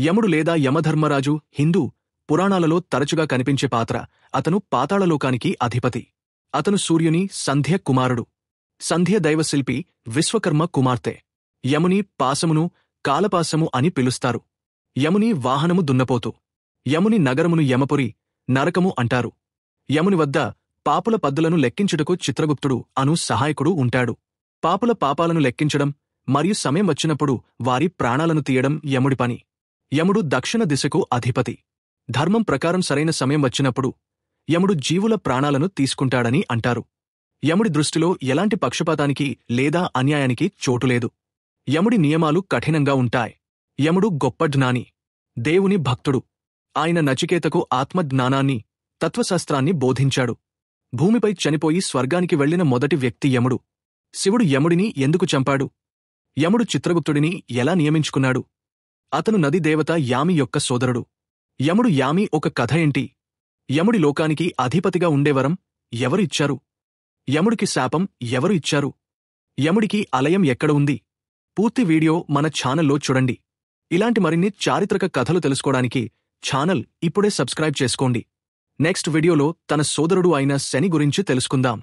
యముడు లేదా యమధర్మరాజు హిందూ పురాణాలలో తరచుగా కనిపించే పాత్ర. అతను పాతాళలోకానికి అధిపతి. అతను సూర్యుని సంధ్య కుమారుడు. సంధ్య దైవశిల్పి విశ్వకర్మ కుమార్తె. యముని పాశమును కాలపాశము అని పిలుస్తారు. యముని వాహనము దున్నపోతు. యముని నగరమును యమపురి, నరకము అంటారు. యముని వద్ద పాపుల పద్దులను లెక్కించుటకు చిత్రగుప్తుడు అను సహాయకుడు ఉంటాడు. పాపుల పాపాలను లెక్కించడం మరియు సమయం వచ్చినప్పుడు వారి ప్రాణాలను తీయడం యముడి పని. యముడు దక్షిణ దిశకు అధిపతి. ధర్మం ప్రకారం సరైన సమయం వచ్చినప్పుడు యముడు జీవుల ప్రాణాలను తీసుకుంటాడని అంటారు. యముడి దృష్టిలో ఎలాంటి పక్షపాతానికి లేదా అన్యాయానికి చోటులేదు. యముడి నియమాలు కఠినంగా ఉంటాయి. యముడు గొప్ప జ్ఞాని, దేవుని భక్తుడు. ఆయన నచికేతకు ఆత్మజ్ఞానాన్ని, తత్వశాస్త్రాన్ని బోధించాడు. భూమిపై చనిపోయి స్వర్గానికి వెళ్లిన మొదటి వ్యక్తి యముడు. శివుడు యముడిని ఎందుకు చంపాడు? యముడు చిత్రగుప్తుడిని ఎలా నియమించుకున్నాడు? అతను నది దేవత యామి యొక్క సోదరుడు. యముడు యామి ఒక కథ ఏంటి? యముడి లోకానికి అధిపతిగా ఉండేవరం ఎవరు ఇచ్చారు? యముడికి శాపం ఎవరు ఇచ్చారు? యముడికి ఆలయం ఎక్కడ ఉంది? పూర్తి వీడియో మన ఛానల్లో చూడండి. ఇలాంటి మరిన్ని చారిత్రక కథలు తెలుసుకోవడానికి ఛానల్ ఇప్పుడే సబ్స్క్రైబ్ చేసుకోండి. నెక్స్ట్ వీడియోలో తన సోదరుడు అయిన శని గురించి తెలుసుకుందాం.